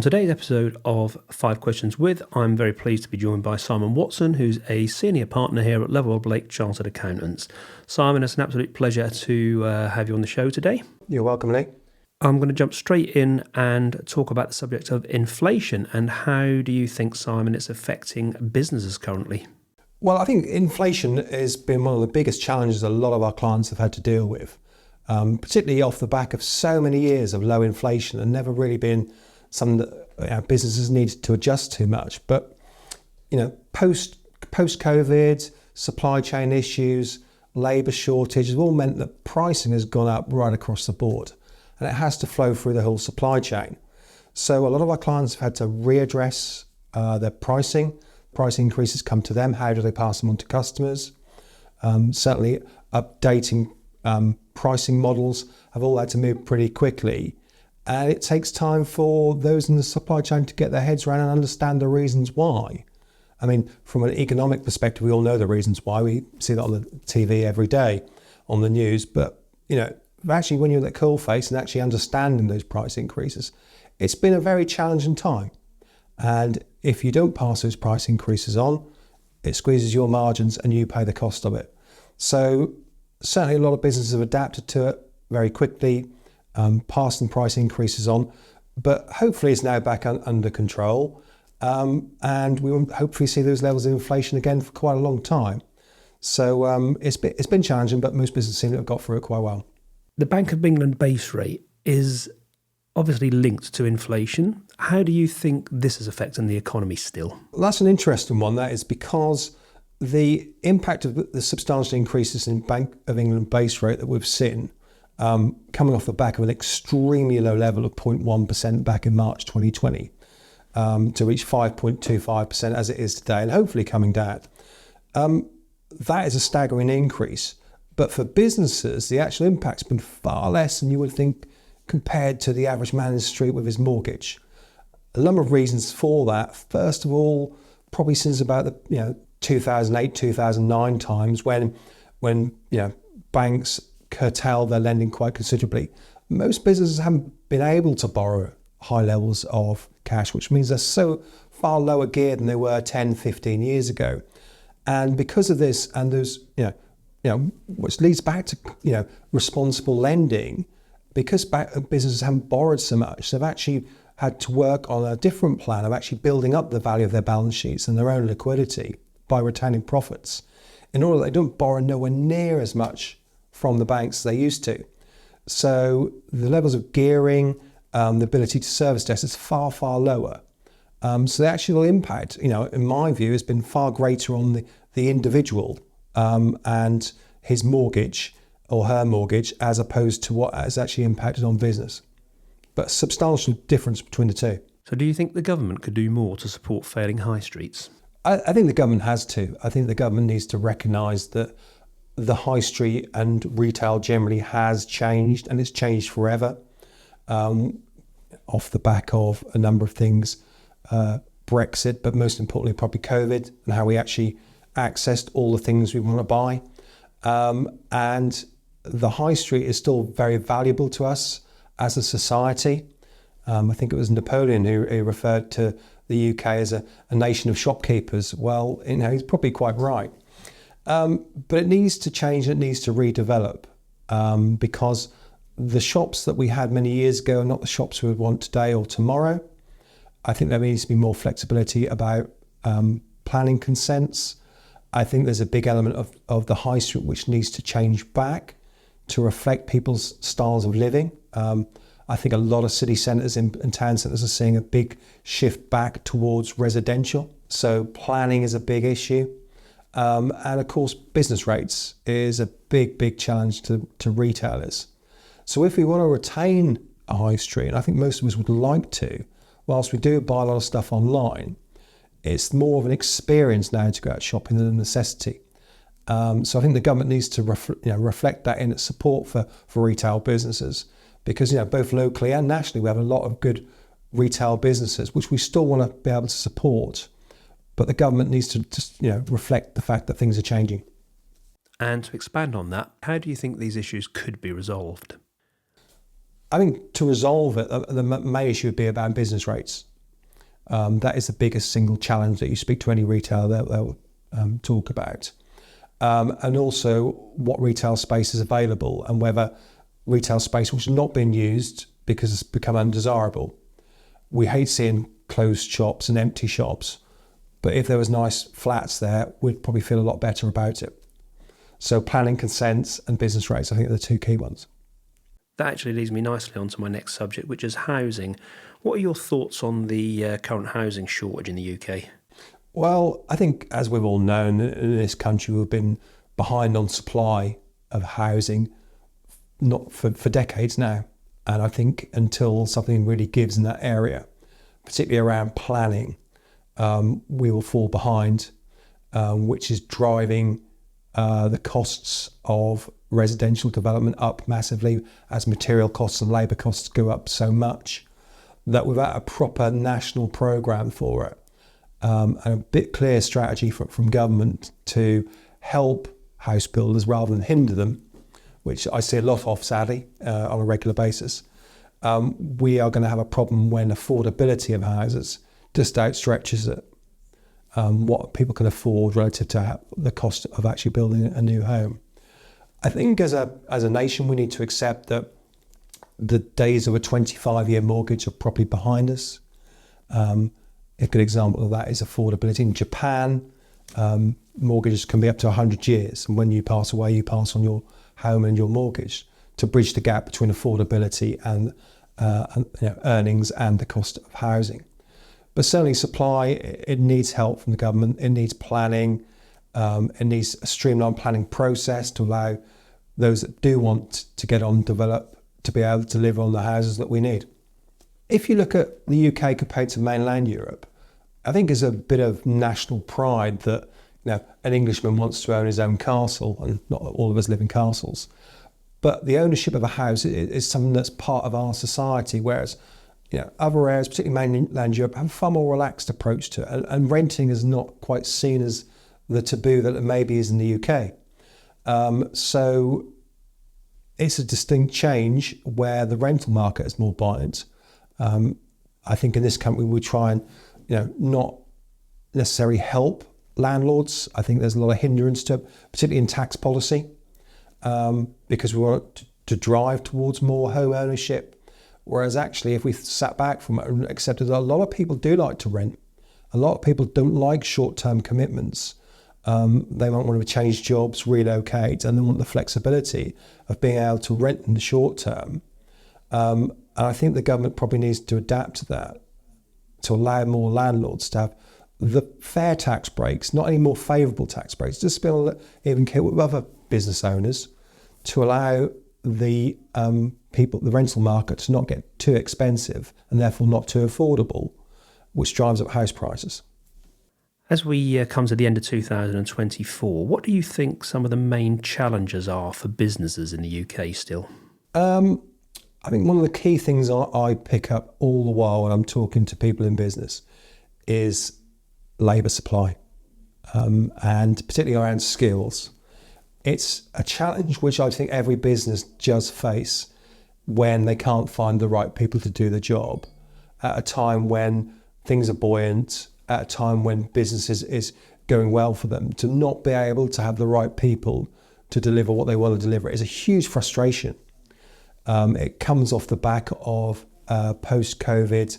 today's episode of 5 Questions With, I'm very pleased to be joined by Simon Watson, who's a senior partner here at Lovewell Blake Chartered Accountants. Simon, it's an absolute pleasure to have you on the show today. You're welcome, Lee. I'm going to jump straight in and talk about the subject of inflation, and how do you think, Simon, it's affecting businesses currently? Well, I think inflation has been one of the biggest challenges a lot of our clients have had to deal with, particularly off the back of so many years of low inflation and never really been something that businesses needed to adjust too much. But, post-COVID, supply chain issues, labour shortages have all meant that pricing has gone up right across the board, and it has to flow through the whole supply chain. So a lot of our clients have had to readdress their pricing. Price increases come to them. How do they pass them on to customers? Certainly updating pricing models have all had to move pretty quickly. And it takes time for those in the supply chain to get their heads around and understand the reasons why. I mean, from an economic perspective, we all know the reasons why. We see that on the TV every day, on the news. But, actually when you're at the coalface and actually understanding those price increases, it's been a very challenging time. And if you don't pass those price increases on, it squeezes your margins and you pay the cost of it. So certainly a lot of businesses have adapted to it very quickly, passing price increases on, but hopefully it's now back under control. And we will hopefully see those levels of inflation again for quite a long time. So it's been challenging, but most businesses seem to have got through it quite well. The Bank of England base rate is obviously linked to inflation. How do you think this is affecting the economy still? Well, that's an interesting one. That is because the impact of the substantial increases in Bank of England base rate that we've seen, coming off the back of an extremely low level of 0.1% back in March 2020, to reach 5.25% as it is today, and hopefully coming down. That is a staggering increase. But for businesses, the actual impact's been far less than you would think compared to the average man in the street with his mortgage. A number of reasons for that. First of all, probably since about the 2008, 2009 times when banks curtailed their lending quite considerably. Most businesses haven't been able to borrow high levels of cash, which means they're so far lower geared than they were 10, 15 years ago. And because of this, and those, which leads back to, responsible lending, because businesses haven't borrowed so much, they've actually had to work on a different plan of actually building up the value of their balance sheets and their own liquidity by retaining profits, in order that they don't borrow nowhere near as much from the banks as they used to. So the levels of gearing, the ability to service debt is far, far lower. So the actual impact, in my view, has been far greater on the individual and his mortgage or her mortgage, as opposed to what has actually impacted on business. But a substantial difference between the two. So do you think the government could do more to support failing high streets? I think the government has to. I think the government needs to recognise that the high street and retail generally has changed, and it's changed forever, off the back of a number of things, Brexit, but most importantly probably COVID, and how we actually accessed all the things we want to buy. And the high street is still very valuable to us as a society. I think it was Napoleon who referred to the UK as a nation of shopkeepers. Well, he's probably quite right. But it needs to change, it needs to redevelop, because the shops that we had many years ago are not the shops we would want today or tomorrow. I think there needs to be more flexibility about planning consents. I think there's a big element of the high street which needs to change back to reflect people's styles of living. I think a lot of city centres and town centres are seeing a big shift back towards residential. So planning is a big issue. And of course, business rates is a big, big challenge to retailers. So if we want to retain a high street, and I think most of us would like to, whilst we do buy a lot of stuff online, it's more of an experience now to go out shopping than a necessity. So I think the government needs to reflect that in its support for retail businesses, because both locally and nationally we have a lot of good retail businesses which we still want to be able to support, but the government needs to just reflect the fact that things are changing. And to expand on that, how do you think these issues could be resolved? I think to resolve it, the main issue would be about business rates. That is the biggest single challenge that you speak to any retailer, they'll talk about. And also what retail space is available and whether retail space which has not been used because it's become undesirable. We hate seeing closed shops and empty shops, but if there was nice flats there, we'd probably feel a lot better about it. So planning consents and business rates, I think, are the two key ones. That actually leads me nicely onto my next subject, which is housing. What are your thoughts on the current housing shortage in the UK? Well, I think, as we've all known, in this country, we've been behind on supply of housing not for decades now. And I think until something really gives in that area, particularly around planning, we will fall behind, which is driving the costs of residential development up massively as material costs and labour costs go up so much that without a proper national programme for it, and a bit clear strategy from government to help house builders rather than hinder them, which I see a lot of, sadly, on a regular basis, we are going to have a problem when affordability of houses just outstretches it. What people can afford relative to the cost of actually building a new home. I think as a nation, we need to accept that the days of a 25-year mortgage are probably behind us. A good example of that is affordability. In Japan, mortgages can be up to 100 years. And when you pass away, you pass on your home and your mortgage to bridge the gap between affordability and earnings and the cost of housing. But certainly supply, it needs help from the government. It needs planning. It needs a streamlined planning process to allow those that do want to get on, develop, to be able to deliver on the houses that we need. If you look at the UK compared to mainland Europe, I think there's a bit of national pride that an Englishman wants to own his own castle, and not all of us live in castles. But the ownership of a house is something that's part of our society, whereas other areas, particularly mainland Europe, have a far more relaxed approach to it, and renting is not quite seen as the taboo that it maybe is in the UK. So it's a distinct change where the rental market is more buoyant. I think in this country we try and not necessarily help landlords. I think there's a lot of hindrance to it, particularly in tax policy, because we want to drive towards more home ownership. Whereas actually, if we sat back from it and accepted that a lot of people do like to rent, a lot of people don't like short-term commitments. They might want to change jobs, relocate, and they want the flexibility of being able to rent in the short term. And I think the government probably needs to adapt to that, to allow more landlords to have the fair tax breaks, not any more favourable tax breaks, just be able to even care with other business owners to allow the the rental market to not get too expensive and therefore not too affordable, which drives up house prices. As we come to the end of 2024, what do you think some of the main challenges are for businesses in the UK still? I think one of the key things I pick up all the while when I'm talking to people in business is labour supply, and particularly around skills. It's a challenge which I think every business does face when they can't find the right people to do the job at a time when things are buoyant, at a time when business is going well for them. To not be able to have the right people to deliver what they want to deliver is a huge frustration. It comes off the back of post-COVID,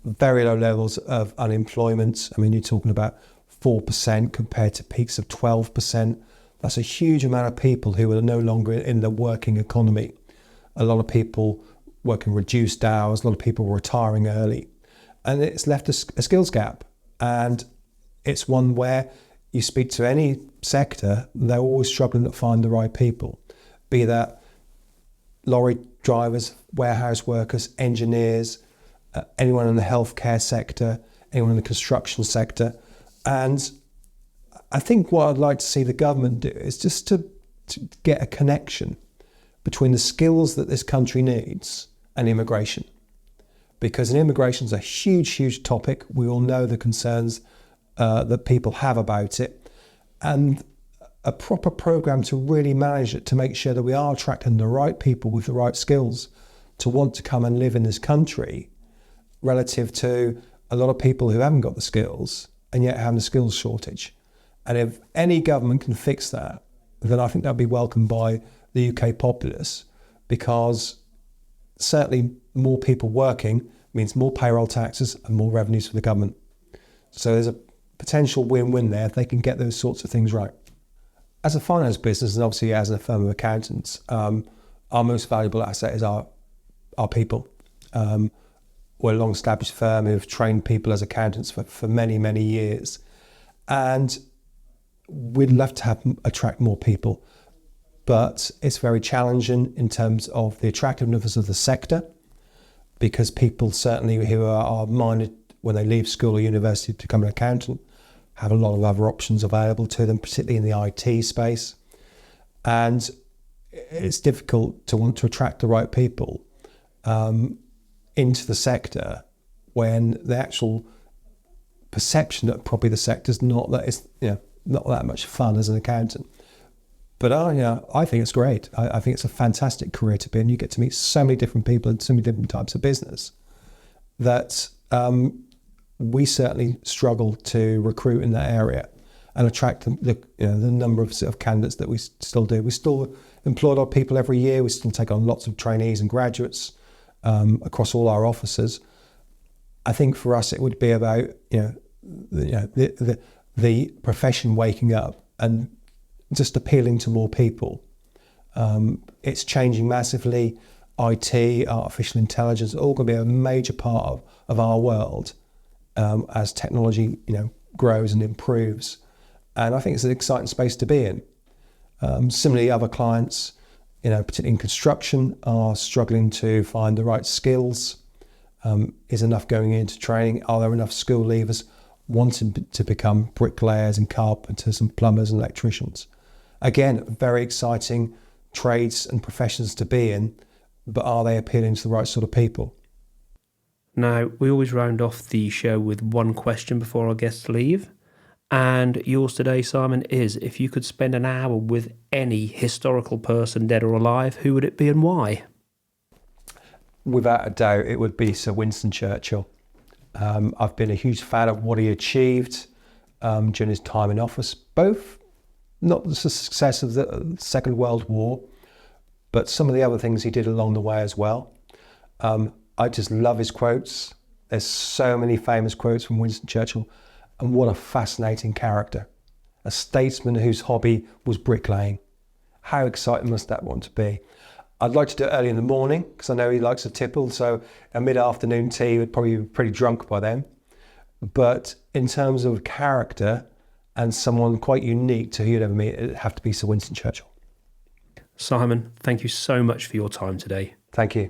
very low levels of unemployment. I mean, you're talking about 4% compared to peaks of 12%. That's a huge amount of people who are no longer in the working economy. A lot of people working reduced hours, a lot of people retiring early. And it's left a skills gap. And it's one where you speak to any sector, they're always struggling to find the right people. Be that lorry drivers, warehouse workers, engineers, anyone in the healthcare sector, anyone in the construction sector. And I think what I'd like to see the government do is just to get a connection between the skills that this country needs and immigration. Because immigration is a huge, huge topic. We all know the concerns that people have about it. And a proper programme to really manage it, to make sure that we are attracting the right people with the right skills to want to come and live in this country relative to a lot of people who haven't got the skills and yet having a skills shortage. And if any government can fix that, then I think that'll be welcomed by the UK populace, because certainly more people working means more payroll taxes and more revenues for the government. So there's a potential win-win there if they can get those sorts of things right. As a finance business, and obviously as a firm of accountants, our most valuable asset is our people. We're a long-established firm who've trained people as accountants for many, many years. And we'd love to attract more people, but it's very challenging in terms of the attractiveness of the sector, because people certainly who are minded when they leave school or university to become an accountant have a lot of other options available to them, particularly in the IT space. And it's difficult to want to attract the right people into the sector when the actual perception that probably the sector's not that it's not that much fun as an accountant. But I think it's great. I think it's a fantastic career to be in. You get to meet so many different people and so many different types of business that we certainly struggle to recruit in that area and attract the number of candidates that we still do. We still employ a lot of people every year. We still take on lots of trainees and graduates across all our offices. I think for us it would be about the profession waking up and just appealing to more people. It's changing massively. IT, artificial intelligence, all going to be a major part of our world as technology, grows and improves. And I think it's an exciting space to be in. Similarly, other clients, particularly in construction, are struggling to find the right skills. Is enough going into training? Are there enough school leavers wanting to become bricklayers and carpenters and plumbers and electricians? Again, very exciting trades and professions to be in, but are they appealing to the right sort of people? Now, we always round off the show with one question before our guests leave. And yours today, Simon, is if you could spend an hour with any historical person, dead or alive, who would it be and why? Without a doubt, it would be Sir Winston Churchill. I've been a huge fan of what he achieved during his time in office, both not the success of the Second World War, but some of the other things he did along the way as well. I just love his quotes. There's so many famous quotes from Winston Churchill, and what a fascinating character. A statesman whose hobby was bricklaying. How exciting must that want to be? I'd like to do it early in the morning because I know he likes a tipple, so a mid-afternoon tea would probably be pretty drunk by then. But in terms of character and someone quite unique to who you'd ever meet, it'd have to be Sir Winston Churchill. Simon, thank you so much for your time today. Thank you.